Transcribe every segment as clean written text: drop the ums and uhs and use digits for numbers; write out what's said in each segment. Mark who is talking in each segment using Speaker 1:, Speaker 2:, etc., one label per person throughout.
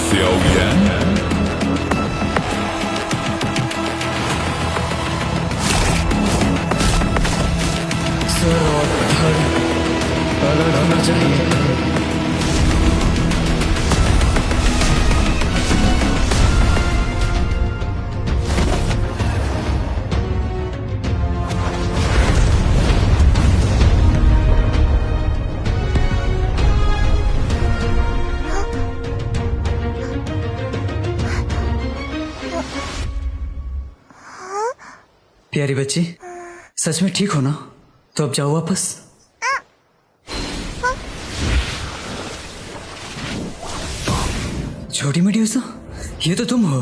Speaker 1: Xiaoyan.
Speaker 2: Sir और धड़ अलग होना चाहिए। प्यारी बच्ची, सच में ठीक हो ना? तो अब जाओ वापस। छोटी मेड्यूसा, ये तो तुम हो।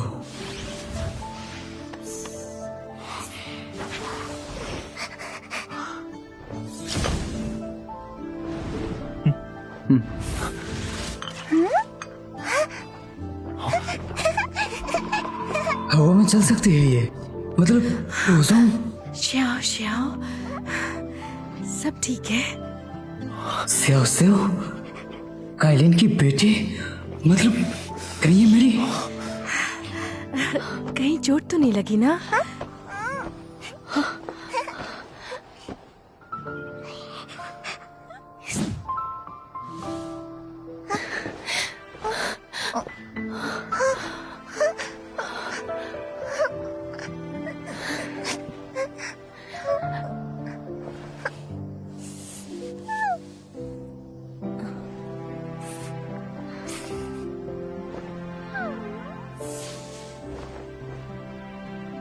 Speaker 2: हवा में चल सकती है ये, मतलब ओज़ोन।
Speaker 3: श्याओ श्याओ, सब ठीक है?
Speaker 2: स्याओ स्याओ, काइलिन की बेटी, मतलब कहीं ये मेरी
Speaker 3: कहीं चोट तो नहीं लगी ना?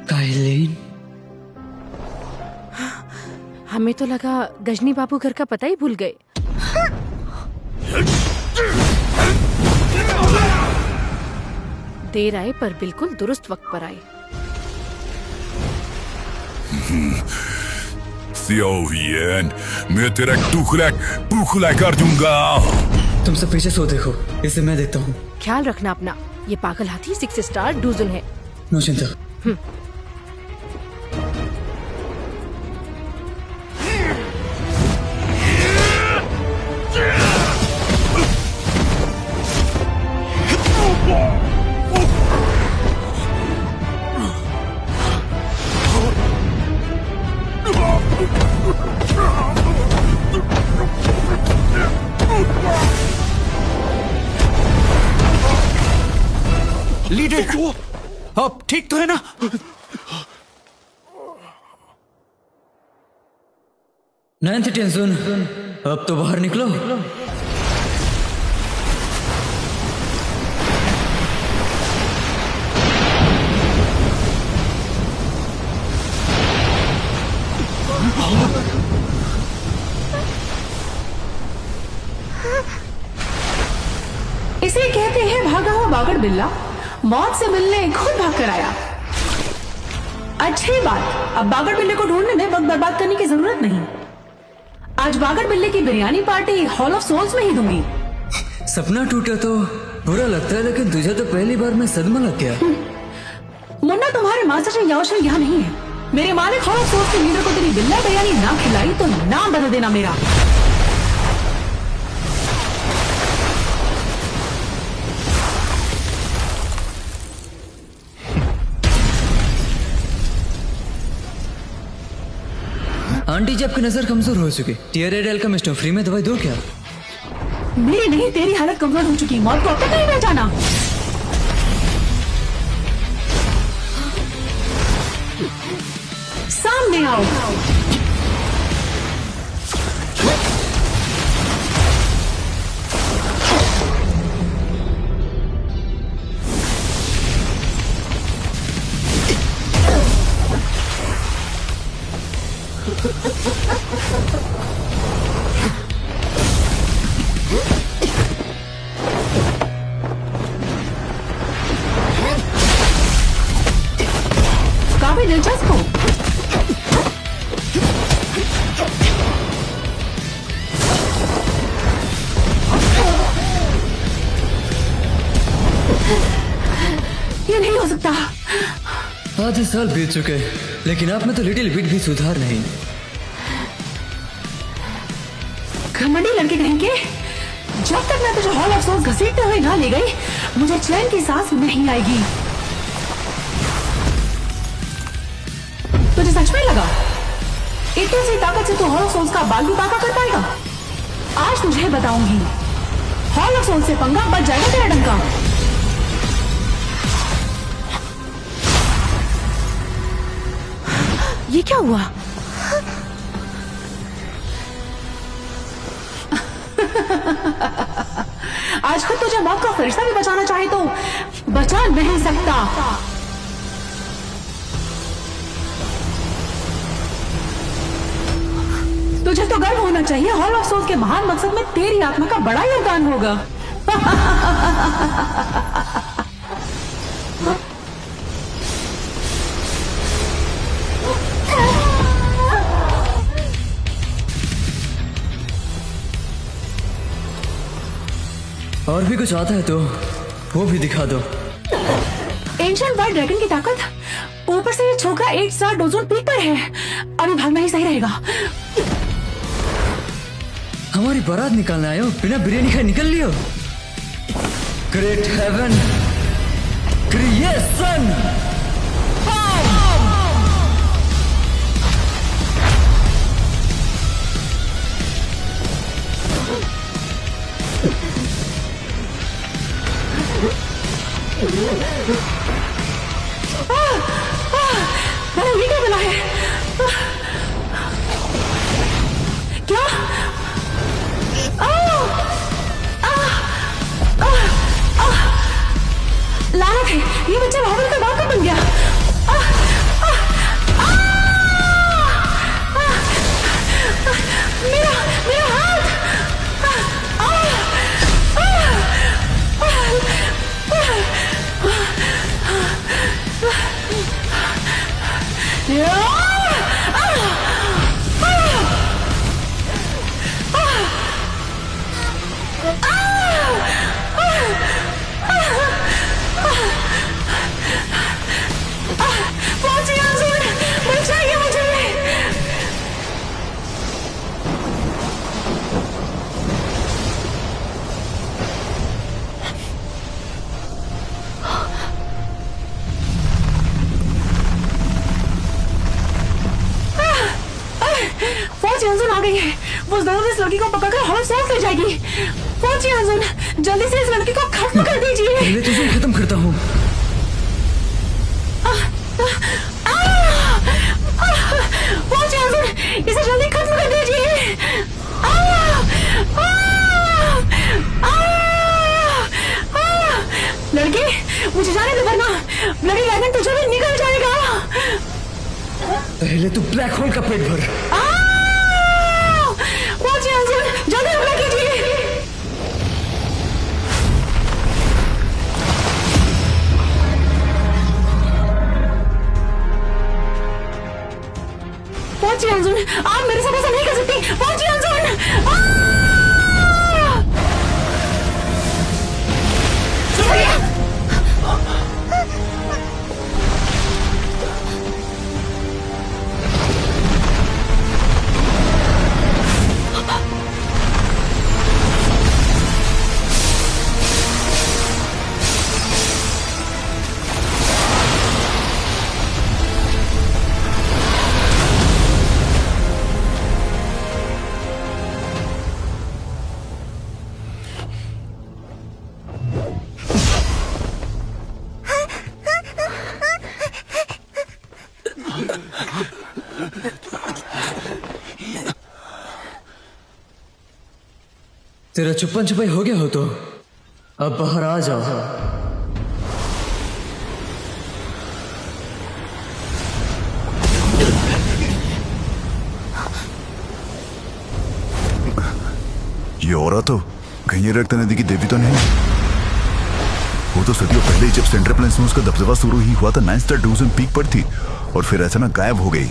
Speaker 2: काइलिन,
Speaker 3: हमें तो लगा गजनी बाबू घर का पता ही भूल गए। देर आए पर बिल्कुल दुरुस्त वक्त पर आए।
Speaker 1: Xiaoyan, मैं तेरा टुकड़ा पुखला कर दूंगा।
Speaker 2: तुम सब पीछे सो देखो, इसे मैं देखता हूँ।
Speaker 3: ख्याल रखना अपना, ये पागल हाथी 6 स्टार डूजन है।
Speaker 2: नो चिंता।
Speaker 4: लीडर, अब ठीक तो है ना?
Speaker 2: नाइन्थ टेंशन, अब तो बाहर निकलो।
Speaker 5: इसे कहते हैं भागा हुआ बागड़ बिल्ला। मौत से मिलने खुद भाग कर आया। अच्छी बात, अब बागड़ बिल्ले को ढूंढने में वक्त बर्बाद करने की जरूरत नहीं। आज बागड़ बिल्ले की biryani party hall of souls में ही दूंगी।
Speaker 2: सपना टूटा तो बुरा लगता है, लेकिन तुझे तो पहली बार में सदमा लग गया।
Speaker 5: मुन्ना, तुम्हारे मास्टर याओशन यहाँ नहीं है। मेरे मालिक हॉल ऑफ सोल्स के लीडर को तेरी बिल्ला बिरयानी ना खिलाई तो नाम बदल देना मेरा।
Speaker 2: आंटी जी, आपकी नजर कमजोर हो चुकी। टीयर एड एल्केमिस्ट फ्री में दवाई दो क्या?
Speaker 5: मेरी नहीं, तेरी हालत कमजोर हो चुकी। मौत को अब तक नहीं पहचाना। सामने आओ। काफी दिलचस्प हो। ये नहीं हो सकता।
Speaker 2: आधे साल बीत चुके, लेकिन आप में तो लिटिल बिट भी सुधार नहीं।
Speaker 5: घमंडी लड़के कहीं के, जब तक मैं तुझे हॉल ऑफ सोल्स घसीटते हुए ना ले गई, मुझे चैन की सांस नहीं आएगी। तुझे सच में लगा इतनी सी ताकत से तू हॉल ऑफ सोल्स का बाल भी बांका कर पाएगा? आज तुझे बताऊंगी, हॉल ऑफ सोल्स से पंगा बच जाएगा तेरा डंका।
Speaker 3: ये क्या हुआ?
Speaker 5: आज खुद तुझे मौत का फरिश्ता भी बचाना चाहे तो बचा नहीं सकता। तुझे तो गर्व होना चाहिए, हॉल ऑफ सोल्स के महान मकसद में तेरी आत्मा का बड़ा योगदान होगा।
Speaker 2: और भी कुछ आता है तो वो भी दिखा दो।
Speaker 5: एंशिएंट वाइट ड्रैगन की ताकत, ऊपर से ये छोकरा 8 स्टार डोजन पीक पर है। अभी भागना ही सही रहेगा।
Speaker 2: हमारी बारात निकालने आयो, बिना बिरयानी खाए निकल लियो। Great haven creation.
Speaker 5: ये क्या बना है? क्या? लानत है, ये बच्चा बाहुबली का बाप बन गया। मेरा हाथ। आ गई है, वो जरूर इस लड़की को पकड़कर हॉल ऑफ सोल्स ले जाएगी। पहुंचिए अर्जुन, जल्दी से इस लड़की को खत्म कर दीजिए।
Speaker 2: पहले तुझे खत्म करता हूँ।
Speaker 5: पहुंचिए अर्जुन, इसे जल्दी खत्म कर दीजिए। लड़की, मुझे जाने दे वरना ब्लडी ड्रैगन तुझे भी निकल जाएगा।
Speaker 2: पहले तू ब्लैक होल का पेट भर।
Speaker 5: जल्दी हमला कीजिए। पहुंचिए अर्जुन, आप मेरे साथ ऐसा नहीं कर सकती। पहुंचिए अर्जुन।
Speaker 2: तेरा छुपन छुपाई हो गया हो तो अब बाहर आ जाओ।
Speaker 1: ये औरत तो कहीं रक्त नदी की देवी तो नहीं? वो तो सदियों पहले ही जब सेंट्रल प्लेन्स में उसका दबदबा शुरू ही हुआ था 9 स्टार डिवीजन पीक पर थी और फिर अचानक गायब हो गई।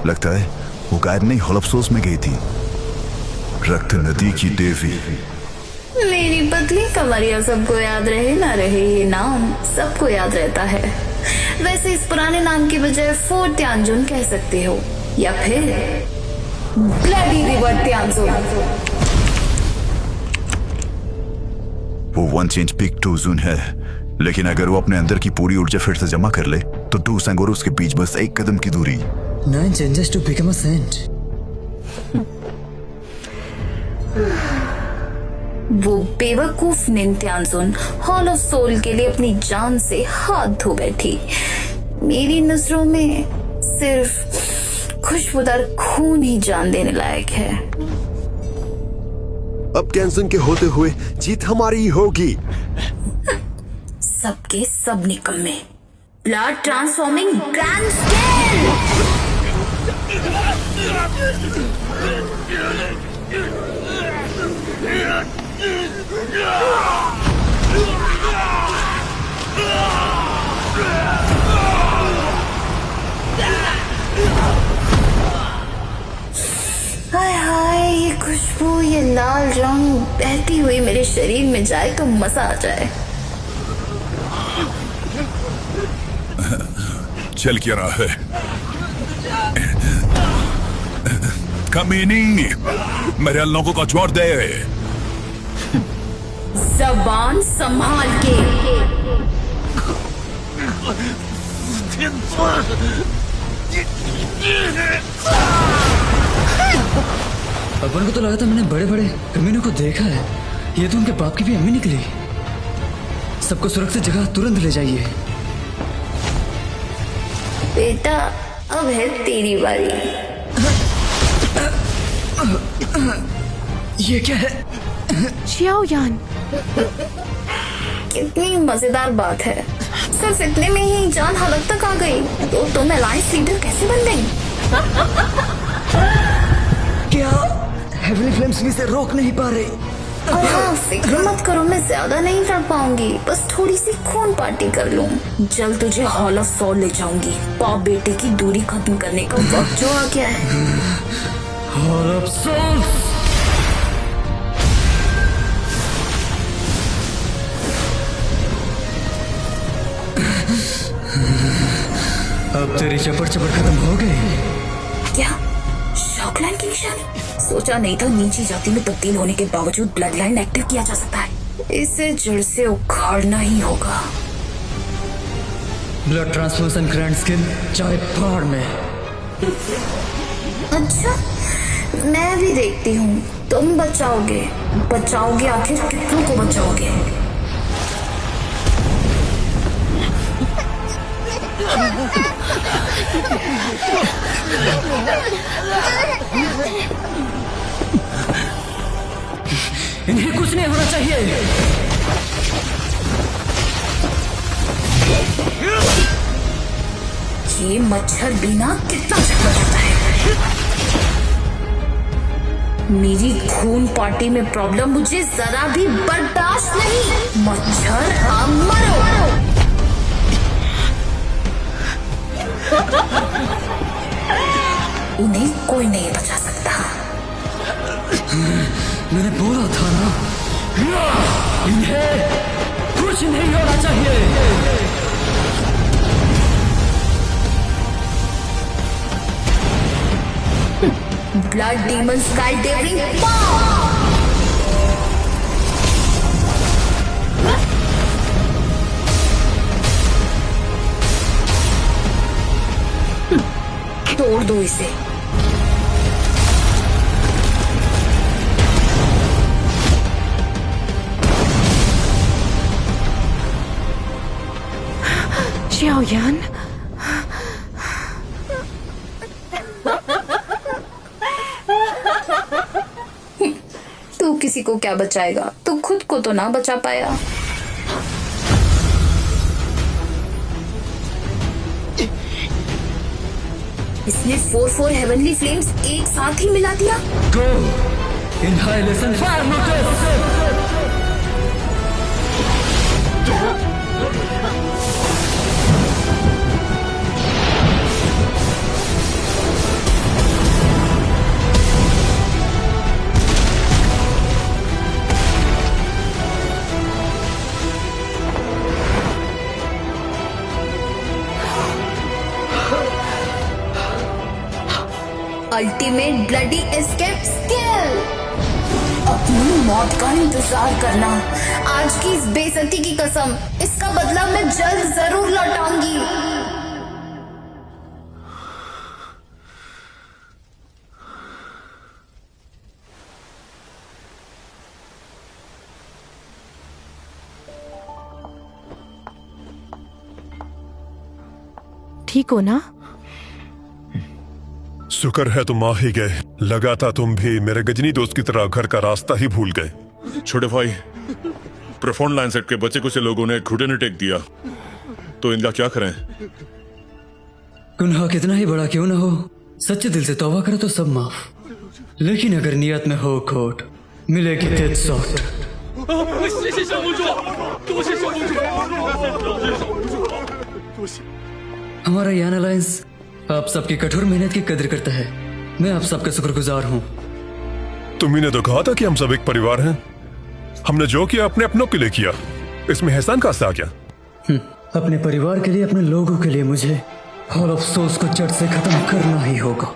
Speaker 1: लगता है वो गायब नहीं, हॉल ऑफ सोल्स में गई थी। रक्त नदी की देवी।
Speaker 6: मेरी पतली कमरिया सबको याद रहे ना रहे, ये नाम सबको याद रहता है। वैसे इस पुराने नाम की बजाय फोर्ट त्यांजुन कह सकते हो या फिर ब्लडी रिवर त्यांजुन।
Speaker 1: वो वन चेंज पीक टू जून है, लेकिन अगर वो अपने अंदर की पूरी ऊर्जा फिर से जमा कर ले तो टू संग और उसके बीच बस एक कदम की दूरी।
Speaker 2: 9 changes to become a saint.
Speaker 6: वो बेवकूफ नित्यांजुन हॉल ऑफ सोल के लिए अपनी जान से हाथ धो बैठी। मेरी नजरों में सिर्फ खुशबूदार खून ही जान देने लायक है।
Speaker 7: अब कैंसन के होते हुए जीत हमारी होगी।
Speaker 6: सबके सब निकम्मे। Blood transforming grand scale. हाय हाय, ये खुशबू, ये लाल रंग बहती हुई मेरे शरीर में जाए तो मजा आ जाए।
Speaker 1: चल क्या रहा है? कमीनी, मेरे लोगों को छोड़ दे।
Speaker 6: जबान संभाल के।
Speaker 2: अपन को तो लगा था मैंने बड़े बड़े कमीनों को देखा है, ये तो उनके बाप की भी अम्मी निकली। सबको सुरक्षित जगह तुरंत ले जाइए।
Speaker 6: बेटा, अब है तेरी बारी।
Speaker 2: ये क्या है?
Speaker 3: xiao yan,
Speaker 6: कितनी मजेदार बात है। सिर्फ इतने में ही जान हलक तक आ गई तो तुम अलायंस लीडर कैसे बन गई?
Speaker 2: क्या हेवनली फ्लेम्स भी इसे रोक नहीं पा रही?
Speaker 6: और हाँ, फिक्र मत करो, मैं ज्यादा नहीं लड़ पाऊंगी, बस थोड़ी सी खून पार्टी कर लूं। जल्द तुझे हॉल ऑफ सोल ले जाऊंगी। बाप बेटे की दूरी खत्म करने का वक्त जो आ गया है।
Speaker 2: Hall of souls. अब तेरी चपड़ चपड़ खत्म हो गई।
Speaker 6: क्या शॉकलाइन की निशानी? सोचा नहीं था नीची जाति में तब्दील होने के बावजूद ब्लड लाइन एक्टिव किया जा सकता है। इसे जड़ से उखाड़ना ही होगा।
Speaker 2: ब्लड ट्रांसफ्यूजन ग्रैंड स्किल चाहे पहाड़ में।
Speaker 6: अच्छा, मैं भी देखती हूँ तुम बचाओगे आखिर कितनों को बचाओगे?
Speaker 2: इन्हें कुछ नहीं होना चाहिए।
Speaker 6: ये मच्छर बिना कितना झगड़ा करता है। मेरी खून पार्टी में प्रॉब्लम मुझे जरा भी बर्दाश्त नहीं। मच्छर अब मरो। उन्हें कोई नहीं बचा सकता।
Speaker 2: मैंने बोला था ना, इन्हें कुछ नहीं होना चाहिए।
Speaker 6: Blood demon sky devouring power. तोड़ दो इसे।
Speaker 3: xiao yan,
Speaker 6: तू किसी को क्या बचाएगा? तू खुद को तो ना बचा पाया। इसने 4 हेवनली फ्लेम्स एक साथ ही मिला दिया।
Speaker 2: Go inhalation fire notice.
Speaker 6: Ultimate bloody escape skill. अपनी मौत का इंतजार करना। आज की इस बेइज्जती की कसम, इसका बदला मैं जल्द जरूर लौटाऊंगी।
Speaker 3: ठीक हो ना?
Speaker 8: शुक्र है तुम आ ही गए। लगा था तुम भी मेरे गजनी दोस्त की तरह घर का रास्ता ही भूल गए।
Speaker 9: छोटे भाई, प्रोफोन लाइनसेट के बच्चे कुछ लोगों ने घुटने टेक दिया, तो इनका क्या करें?
Speaker 2: गुनाह कितना ही बड़ा क्यों ना हो, सच्चे दिल से तौबा करो तो सब माफ। लेकिन अगर नियत में हो खोट, मिलेगी डेथ शॉट। हमारा यान अलायंस आप सबकी कठोर मेहनत की कदर करता है। मैं आप सबका शुक्रगुजार हूँ।
Speaker 8: तुम्ही ने तो कहा था कि हम सब एक परिवार हैं। हमने जो किया अपने अपनों के लिए किया, इसमें एहसान कहाँ से आ गया?
Speaker 2: अपने परिवार के लिए, अपने लोगों के लिए मुझे हॉल ऑफ सोल्स को जड़ से खत्म करना ही होगा।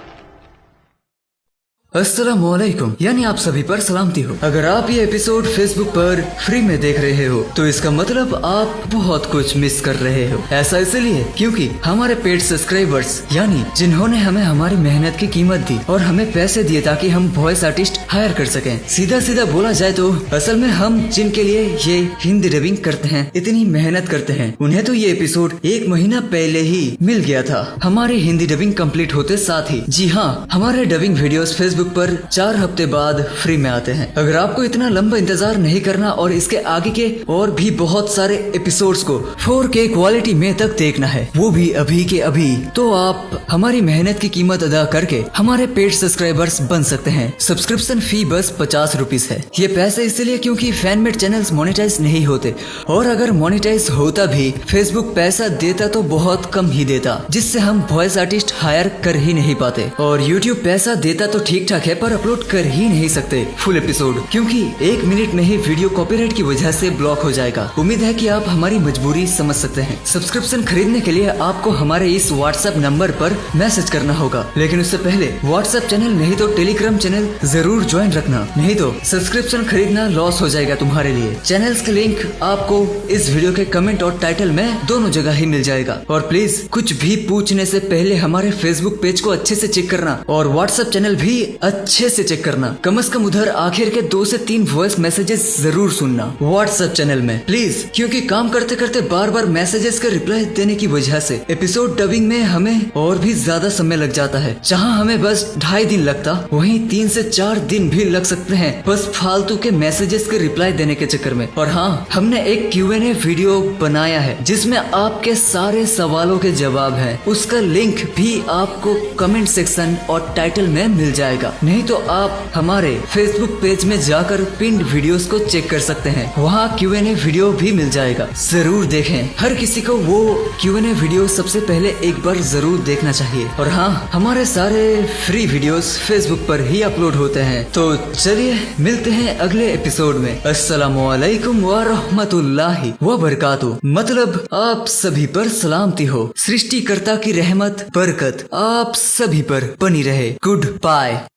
Speaker 2: अस्सलामुअलैकुम, यानी आप सभी पर सलामती हो। अगर आप ये एपिसोड फेसबुक पर फ्री में देख रहे हो तो इसका मतलब आप बहुत कुछ मिस कर रहे हो। ऐसा इसलिए क्योंकि हमारे पेड सब्सक्राइबर्स, यानी जिन्होंने हमें हमारी मेहनत की कीमत दी और हमें पैसे दिए ताकि हम वॉइस आर्टिस्ट हायर कर सकें। सीधा सीधा बोला जाए तो असल में हम जिनके लिए ये हिंदी डबिंग करते हैं, इतनी मेहनत करते हैं, उन्हें तो ये एपिसोड 1 महीना पहले ही मिल गया था, हमारी हिंदी डबिंग कंप्लीट होते साथ ही। जी हाँ, हमारे डबिंग वीडियोस फेसबुक पर 4 हफ्ते बाद फ्री में आते हैं। अगर आपको इतना लंबा इंतजार नहीं करना और इसके आगे के और भी बहुत सारे एपिसोड्स को 4K क्वालिटी में तक देखना है, वो भी अभी के अभी, तो आप हमारी मेहनत की कीमत अदा करके हमारे पेड सब्सक्राइबर्स बन सकते हैं। सब्सक्रिप्शन फी बस 50 रुपीज है। ये पैसे इसलिए क्योंकि फैनमेड चैनल्स मोनेटाइज नहीं होते, और अगर मोनेटाइज होता भी फेसबुक पैसा देता तो बहुत कम ही देता, जिससे हम वॉइस आर्टिस्ट हायर कर ही नहीं पाते। और यूट्यूब पैसा देता तो ठीक ठाक है, पर अपलोड कर ही नहीं सकते फुल एपिसोड, क्योंकि 1 मिनट में ही वीडियो कॉपीराइट की वजह से ब्लॉक हो जाएगा। उम्मीद है कि आप हमारी मजबूरी समझ सकते हैं। सब्सक्रिप्शन खरीदने के लिए आपको हमारे इस व्हाट्सएप नंबर पर मैसेज करना होगा, लेकिन उससे पहले व्हाट्सएप चैनल नहीं तो टेलीग्राम चैनल जरूर ज्वाइन रखना, नहीं तो सब्सक्रिप्शन खरीदना लॉस हो जाएगा तुम्हारे लिए। चैनल्स के लिंक आपको इस वीडियो के कमेंट और टाइटल में दोनों जगह ही मिल जाएगा। और प्लीज कुछ भी पूछने से पहले हमारे फेसबुक पेज को अच्छे से चेक करना और व्हाट्सएप चैनल भी अच्छे से चेक करना। कम से कम उधर आखिर के 2 से 3 वॉइस मैसेजेस जरूर सुनना व्हाट्सएप चैनल में प्लीज, क्योंकि काम करते करते बार बार मैसेजेस का रिप्लाई देने की वजह से एपिसोड डबिंग में हमें और भी ज्यादा समय लग जाता है। जहां हमें बस 2.5 दिन लगता, वहीं 3 से 4 दिन भी लग सकते हैं बस फालतू के मैसेजेस के रिप्लाई देने के चक्कर में। और हाँ, हमने एक Q&A वीडियो बनाया है जिसमें आपके सारे सवालों के जवाब है। उसका लिंक भी आपको कमेंट सेक्शन और टाइटल में मिल जाएगा, नहीं तो आप हमारे फेसबुक पेज में जाकर पिन्ड वीडियोस को चेक कर सकते हैं, वहाँ Q&A वीडियो भी मिल जाएगा। जरूर देखें, हर किसी को वो Q&A वीडियो सबसे पहले एक बार जरूर देखना चाहिए। और हाँ, हमारे सारे फ्री वीडियोस फेसबुक पर ही अपलोड होते हैं। तो चलिए मिलते हैं अगले एपिसोड में। अस्सलामुअलैकुम व रहमतुल्लाहि व बरकातुहू, मतलब आप सभी पर सलामती हो। सृष्टिकर्ता की रहमत बरकत आप सभी पर बनी रहे। Good bye.